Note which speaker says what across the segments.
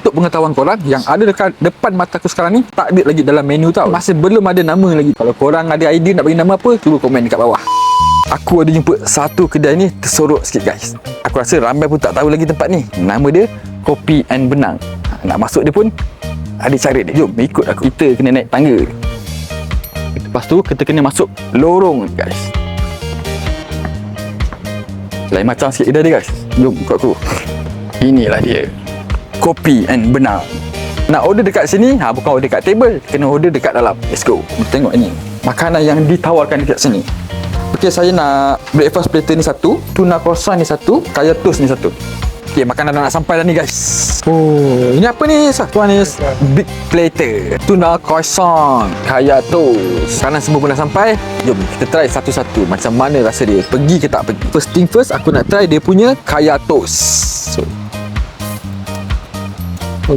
Speaker 1: untuk pengetahuan korang, yang ada dekat depan mata aku sekarang ni tak ada lagi dalam menu tau. Masih belum ada nama lagi. Kalau korang ada idea nak bagi nama apa, cuba komen dekat bawah. Aku ada jumpa satu kedai ni tersorok sikit guys. Aku rasa ramai pun tak tahu lagi tempat ni. Nama dia Kopi and Benang. Nak masuk dia pun ada cara dia. Jom ikut aku. Kita kena naik tangga. Lepas tu kita kena masuk lorong guys. Lain macam sikit kedai dia guys. Jom ikut aku. Inilah dia, Kopi and Benang. Nak order dekat sini, bukan order kat table, kena order dekat dalam. Let's go. Kita tengok ni makanan yang ditawarkan dekat sini. Okey, saya nak breakfast platter ni satu, tuna croissant ni satu, kaya toast ni satu. Okey, makanan dah nak sampai dah ni guys. Oh, ini apa ni? Tuan ni big platter, tuna croissant, kaya toast. Sekarang semua pun dah sampai. Jom kita try satu-satu macam mana rasa dia. Pergi ke tak pergi. First thing first, aku nak try dia punya kaya toast. So,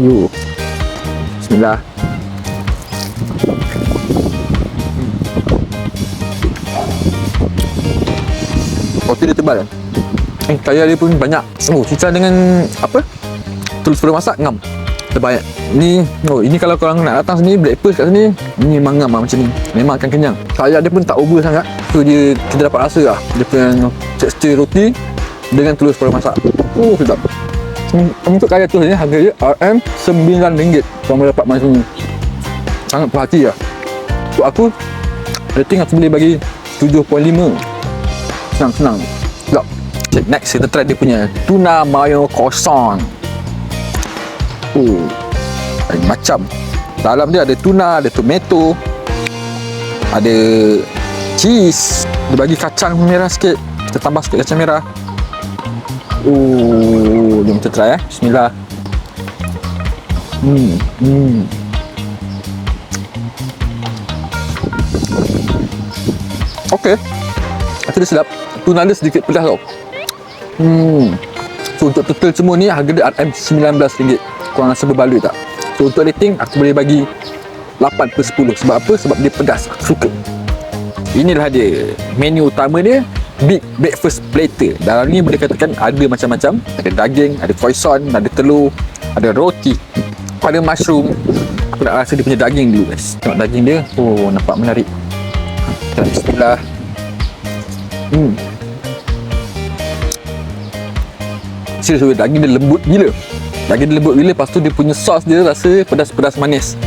Speaker 1: bismillah. Roti dia tebal. Kaya dia pun banyak. Sisa dengan apa? Telur masak ngam. Terbanyak. Ni, ini kalau korang nak datang sini breakfast kat sini, ni memang ngam macam ni. Memang akan kenyang. Kaya dia pun tak over sangat. Tu dia, kita dapat rasa lah dia punya tekstur roti dengan telur masak. Sedap. Untuk kaya toast ni harga dia RM9. Korang boleh dapat macam ni. Sangat puas hati lah. Untuk aku, rating aku boleh bagi 7.5. Senang-senang. Sedap. Okay, next kita try dia punya tuna mayo croissant. Macam dalam dia ada tuna, ada tomato, ada cheese. Dia bagi kacang merah sikit. Kita tambah sikit kacang merah. Jom kita try Bismillah. Okey. Rasa dia sedap. Tuna dia sedikit pedas tau. So untuk total semua ni harga dia RM19. Korang rasa berbaloi tak? So untuk rating aku boleh bagi 8/10. Sebab apa? Sebab dia pedas. Aku suka. Inilah dia menu utama dia, big breakfast platter. Dalam ni boleh katakan ada macam-macam. Ada daging, ada croissant, ada telur, ada roti, ada mushroom. Aku nak rasa dia punya daging dulu guys. Tengok daging dia. Nampak menarik. Bismillah. Serius, daging dia lembut gila. Lepas tu dia punya sos dia rasa pedas-pedas manis.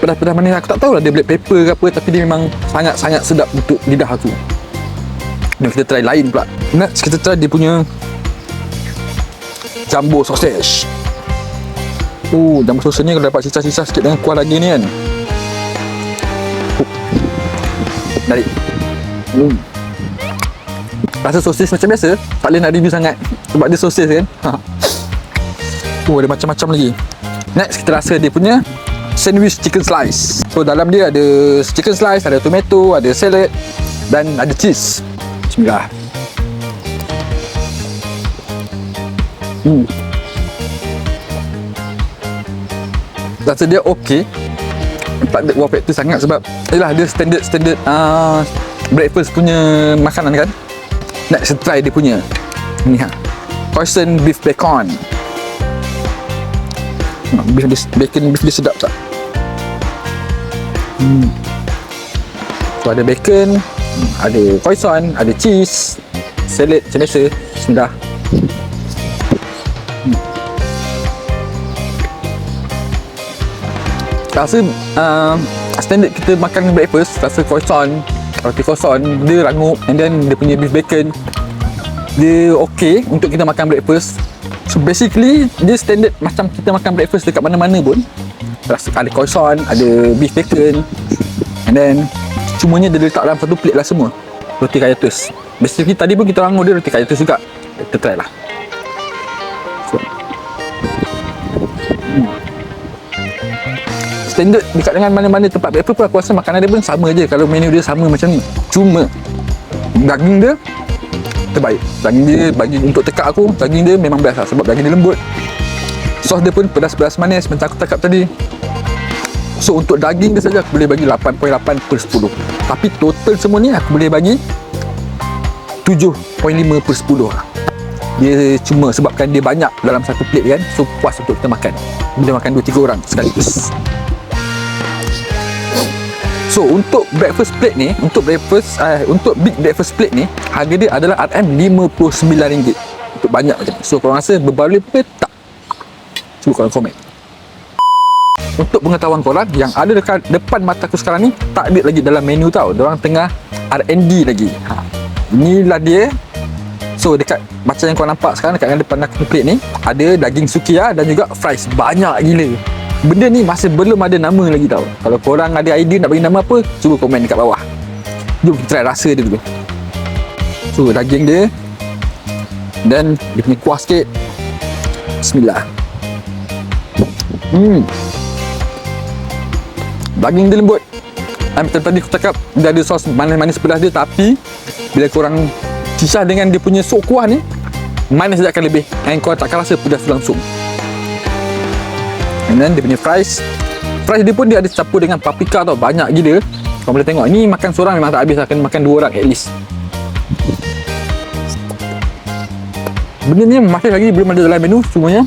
Speaker 1: Pedas-pedas manis. Aku tak tahulah dia black pepper ke apa, tapi dia memang sangat-sangat sedap untuk lidah aku. Jom kita try lain pula. Next kita try dia punya jumbo sausage. Jumbo sausage ni kalau dapat sisa-sisa sikit dengan kuah daging ni kan. Menarik. Rasa sosis macam biasa, tak boleh nak review sangat sebab dia sosis kan. Ada macam-macam lagi. Next kita rasa dia punya sandwich chicken slice. So dalam dia ada chicken slice, ada tomato, ada salad dan ada cheese. Bismillah. Rasa dia okey. Tak ada wow factor sangat sebab yalah dia standard breakfast punya makanan kan. Next try dia punya ni croissant beef bacon. Beef dia sedap tak? So ada bacon, ada croissant, ada cheese, salad macam biasa. Bismillah. Rasa standard kita makan breakfast, rasa roti croissant dia rangup, and then dia punya beef bacon dia okey untuk kita makan breakfast. So basically dia standard macam kita makan breakfast dekat mana-mana pun. Rasa ada croissant, ada beef bacon, and then semuanya dia letak dalam satu plate lah semua. Roti kaya toast. Basically tadi pun kita rangup dia roti kaya toast juga. Kita try lah. Standard dekat dengan mana-mana tempat breakfast pun aku rasa makanan dia pun sama je. Kalau menu dia sama macam ni, cuma daging dia terbaik. Daging dia bagi untuk tekak aku, daging dia memang best lah sebab daging dia lembut. Sos dia pun pedas-pedas manis macam aku cakap tadi. So untuk daging dia saja aku boleh bagi 8.8/10. Tapi total semua ni aku boleh bagi 7.5/10 lah. Dia cuma sebabkan dia banyak dalam satu plate kan, so puas untuk kita makan. Kita makan 2-3 orang sekaligus. So untuk breakfast plate ni, untuk big breakfast plate ni, harga dia adalah RM59 untuk banyak macam ni. So korang rasa berbaloi ke tak? Cuba korang komen. Untuk pengetahuan korang, yang ada dekat depan mata aku sekarang ni tak ada lagi dalam menu tau. Diorang tengah R&D lagi. Inilah dia. So dekat macam yang korang nampak sekarang dekat depan aku plate ni, ada daging sukiya dan juga fries. Banyak gila. Benda ni masih belum ada nama lagi tau. Kalau korang ada idea nak bagi nama apa, cuba komen dekat bawah. Jom kita try rasa dia dulu. So daging dia, dan dia punya kuah sikit. Bismillah. Daging dia lembut. Macam tadi aku cakap, dia ada sos manis-manis pedas dia, tapi bila korang kisah dengan dia punya sok kuah ni, manis dia akan lebih, and korang takkan rasa pedas langsung. And then dia punya fries dia pun dia ada campur dengan paprika tau, banyak gila. Korang boleh tengok, ini makan seorang memang tak habis, akan makan 2 orang at least. Benda ni masih lagi belum ada dalam menu, semuanya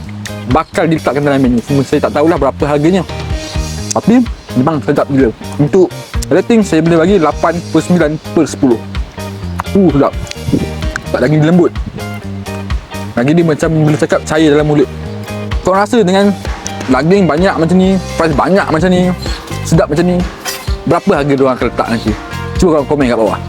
Speaker 1: bakal diletakkan dalam menu. Semua saya tak tahulah berapa harganya, tapi memang sedap gila. Untuk rating saya boleh bagi 8/9/10. Sedap. Tak daging dia lembut. Daging dia macam boleh cakap cair dalam mulut. Korang rasa dengan daging banyak macam ni, fries banyak macam ni, sedap macam ni, berapa harga diorang akan letak nanti? Cuba korang komen kat bawah.